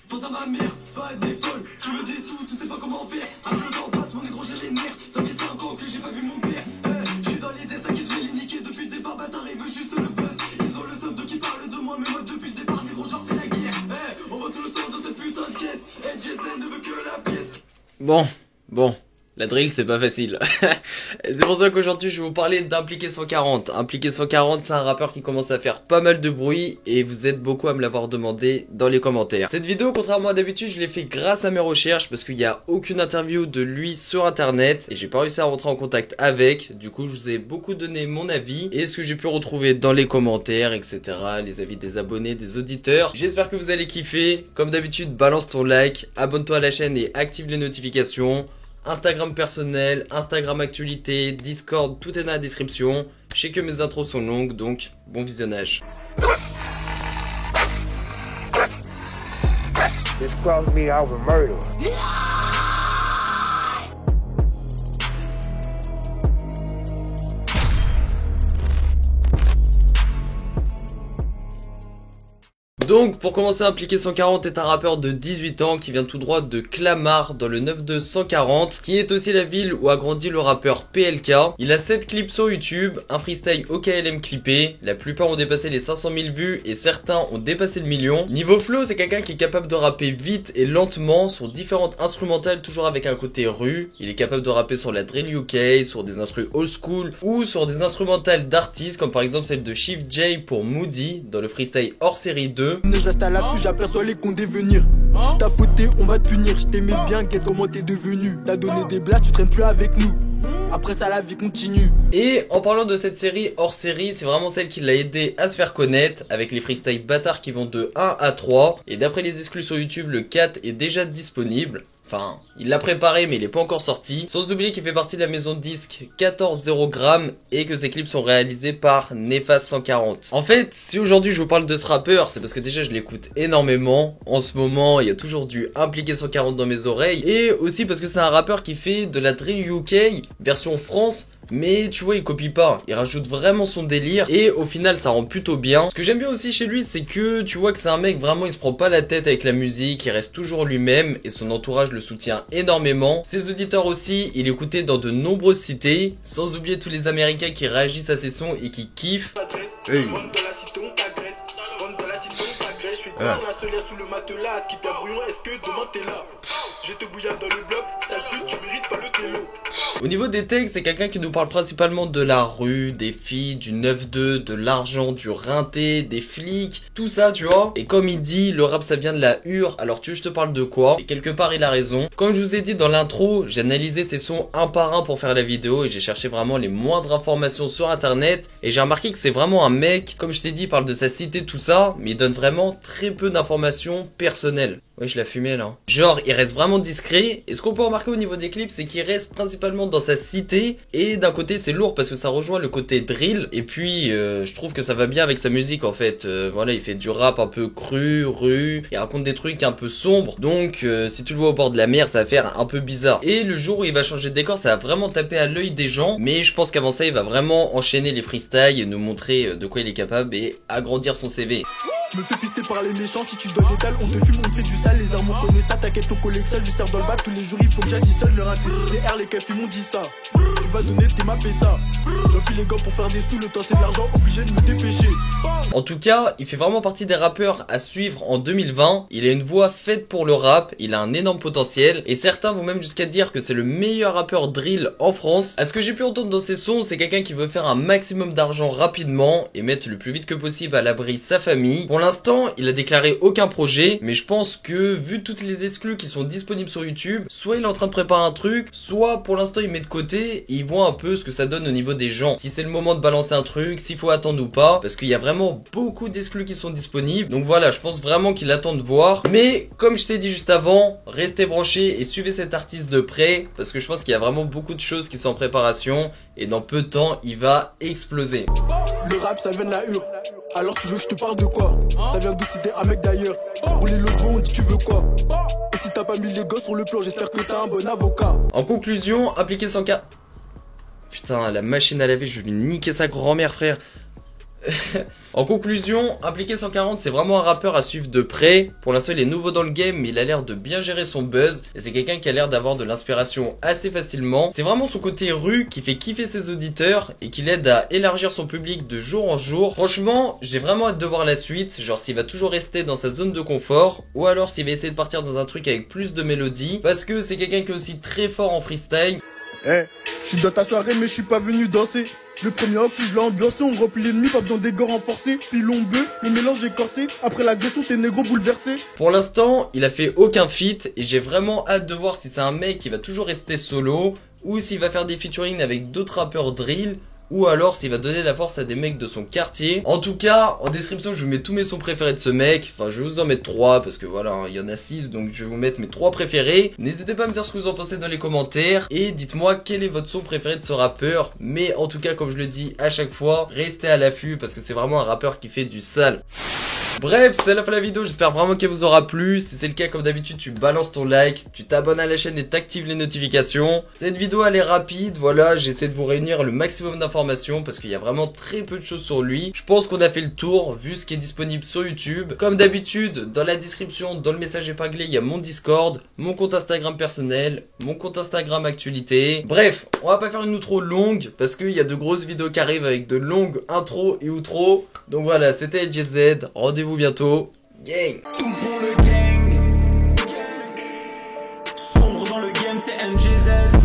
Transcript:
Je pense à ma mère, pas être des folles. Tu veux des sous, tu sais pas comment faire. Avec le temps passe, mon négro, j'ai les nerfs. Ça fait 5 ans que j'ai pas vu mon père. Je suis dans l'idée, t'inquiète, je vais les niquer. Depuis le départ, bâtard, ils veulent juste le buzz. Ils ont le somme de qui parle de moi, mais moi depuis le départ, négro, genre c'est la guerre. On voit tout le sang dans cette putain de caisse. Jason ne veut que la pièce. Bon. La drill, c'est pas facile. C'est pour ça qu'aujourd'hui, je vais vous parler d'Impliqué 140. Impliqué 140, c'est un rappeur qui commence à faire pas mal de bruit et vous êtes beaucoup à me l'avoir demandé dans les commentaires. Cette vidéo, contrairement à d'habitude, je l'ai fait grâce à mes recherches parce qu'il n'y a aucune interview de lui sur internet et j'ai pas réussi à rentrer en contact avec. Du coup, je vous ai beaucoup donné mon avis et ce que j'ai pu retrouver dans les commentaires, etc. Les avis des abonnés, des auditeurs. J'espère que vous allez kiffer. Comme d'habitude, balance ton like, abonne-toi à la chaîne et active les notifications. Instagram personnel, Instagram actualité, Discord, tout est dans la description. Je sais que mes intros sont longues, donc bon visionnage. This crossed me out for murder. Donc pour commencer, Impliqué 140 est un rappeur de 18 ans qui vient tout droit de Clamart dans le 9-2-140, qui est aussi la ville où a grandi le rappeur PLK. Il a 7 clips sur YouTube, un freestyle OKLM clippé, la plupart ont dépassé les 500 000 vues et certains ont dépassé le million. Niveau flow, c'est quelqu'un qui est capable de rapper vite et lentement sur différentes instrumentales, toujours avec un côté rue. Il est capable de rapper sur la drill UK, sur des instrus old school ou sur des instrumentales d'artistes comme par exemple celle de Chief J pour Moody dans le freestyle hors série 2. Je reste à l'affût, j'aperçois les condés venir. Si t'as fauté, on va te punir. Je t'aimais bien, quel comment t'es devenu. T'as donné des blagues, tu traînes plus avec nous. Après ça, la vie continue. Et en parlant de cette série hors série, c'est vraiment celle qui l'a aidé à se faire connaître, avec les freestyles bâtards qui vont de 1 à 3. Et d'après les exclus sur YouTube, le 4 est déjà disponible. Enfin, il l'a préparé mais il est pas encore sorti. Sans oublier qu'il fait partie de la maison de disque 14-0 grammes et que ses clips sont réalisés par Nefas 140. En fait, si aujourd'hui je vous parle de ce rappeur, c'est parce que déjà je l'écoute énormément. En ce moment, il y a toujours du Impliqué 140 dans mes oreilles. Et aussi parce que c'est un rappeur qui fait de la drill UK version France. Mais tu vois, il copie pas, il rajoute vraiment son délire et au final ça rend plutôt bien. Ce que j'aime bien aussi chez lui, c'est que tu vois que c'est un mec vraiment, il se prend pas la tête avec la musique, il reste toujours lui-même et son entourage le soutient énormément. Ses auditeurs aussi, il est écouté dans de nombreuses cités, sans oublier tous les Américains qui réagissent à ses sons et qui kiffent. Hey. Au niveau des textes, c'est quelqu'un qui nous parle principalement de la rue, des filles, du 9-2, de l'argent, du rinté, des flics, tout ça tu vois. Et comme il dit, le rap ça vient de la hure, alors tu veux je te parle de quoi? Et quelque part il a raison. Comme je vous ai dit dans l'intro, j'ai analysé ses sons un par un pour faire la vidéo et j'ai cherché vraiment les moindres informations sur internet. Et j'ai remarqué que c'est vraiment un mec, comme je t'ai dit, il parle de sa cité, tout ça, mais il donne vraiment très peu d'informations personnelles. Ouais, je l'ai fumé là. Genre, il reste vraiment discret. Et ce qu'on peut remarquer au niveau des clips, c'est qu'il reste principalement dans sa cité. Et d'un côté, c'est lourd parce que ça rejoint le côté drill. Et puis, je trouve que ça va bien avec sa musique en fait. Voilà, il fait du rap un peu cru, rue. Il raconte des trucs un peu sombres. Donc, si tu le vois au bord de la mer, ça va faire un peu bizarre. Et le jour où il va changer de décor, ça va vraiment taper à l'œil des gens. Mais je pense qu'avant ça, il va vraiment enchaîner les freestyles et nous montrer de quoi il est capable et agrandir son CV. Je me fais pister par les méchants, si tu donnes des dalles, on te fume, on te fait du sale. Les armes on connaît ça, t'inquiète, on collecte seul, je sers dans le bac tous les jours, il faut que j'additionnne leur RTCR, les keufs ils m'ont dit ça. Tu vas donner tes mappes et ça. J'enfile les gants pour faire des sous, le temps c'est de l'argent, obligé de me dépêcher. En tout cas, il fait vraiment partie des rappeurs à suivre en 2020. Il a une voix faite pour le rap, il a un énorme potentiel. Et certains vont même jusqu'à dire que c'est le meilleur rappeur drill en France. À ce que j'ai pu entendre dans ses sons, c'est quelqu'un qui veut faire un maximum d'argent rapidement et mettre le plus vite que possible à l'abri sa famille. Pour l'instant, il a déclaré aucun projet, mais je pense que vu toutes les exclus qui sont disponibles sur YouTube, soit il est en train de préparer un truc, soit pour l'instant il met de côté et il voit un peu ce que ça donne au niveau des gens. Si c'est le moment de balancer un truc, s'il faut attendre ou pas, parce qu'il y a vraiment beaucoup d'exclus qui sont disponibles. Donc voilà, je pense vraiment qu'il attend de voir. Mais comme je t'ai dit juste avant, restez branchés et suivez cet artiste de près, parce que je pense qu'il y a vraiment beaucoup de choses qui sont en préparation et dans peu de temps, il va exploser. Le rap ça vient de la hure. Alors tu veux que je te parle de quoi? Ça vient d'où si t'es un mec d'ailleurs? Rouler le bon, on dit tu veux quoi? Et si t'as pas mis les gosses sur le plan, j'espère que t'as un bon avocat. En conclusion, Impliqué 140. Putain, la machine à laver, je vais lui niquer sa grand-mère, frère. En conclusion, Impliqué 140 c'est vraiment un rappeur à suivre de près. Pour l'instant il est nouveau dans le game mais il a l'air de bien gérer son buzz. Et c'est quelqu'un qui a l'air d'avoir de l'inspiration assez facilement. C'est vraiment son côté rue qui fait kiffer ses auditeurs et qui l'aide à élargir son public de jour en jour. Franchement j'ai vraiment hâte de voir la suite. Genre s'il va toujours rester dans sa zone de confort ou alors s'il va essayer de partir dans un truc avec plus de mélodie. Parce que c'est quelqu'un qui est aussi très fort en freestyle. Eh, je suis dans ta soirée mais je suis pas venu danser. Le premier coup je l'ai ambiancé, on remplit l'ennemi, pas besoin des gants renforcés. Pilon bleu, le mélange est corsé. Après l'agression t'es négro bouleversé. Pour l'instant il a fait aucun feat et j'ai vraiment hâte de voir si c'est un mec qui va toujours rester solo ou s'il va faire des featuring avec d'autres rappeurs drill. Ou alors s'il va donner la force à des mecs de son quartier. En tout cas, en description je vous mets tous mes sons préférés de ce mec. Enfin je vais vous en mettre 3 parce que voilà, il y en a 6. Donc je vais vous mettre mes 3 préférés. N'hésitez pas à me dire ce que vous en pensez dans les commentaires. Et dites-moi quel est votre son préféré de ce rappeur. Mais en tout cas comme je le dis à chaque fois, restez à l'affût parce que c'est vraiment un rappeur qui fait du sale. Bref, c'est la fin de la vidéo, j'espère vraiment qu'elle vous aura plu. Si c'est le cas, comme d'habitude, tu balances ton like, tu t'abonnes à la chaîne et t'actives les notifications. Cette vidéo elle est rapide, voilà, j'essaie de vous réunir le maximum d'informations parce qu'il y a vraiment très peu de choses sur lui. Je pense qu'on a fait le tour vu ce qui est disponible sur YouTube. Comme d'habitude, dans la description, dans le message épinglé, il y a mon Discord, mon compte Instagram personnel, mon compte Instagram actualité. Bref, on va pas faire une outro longue parce qu'il y a de grosses vidéos qui arrivent avec de longues intros et outros. Donc voilà, c'était JZ, rendez-vous bientôt. Gang! Tout pour le gang. Sombre dans le game, c'est MGZ.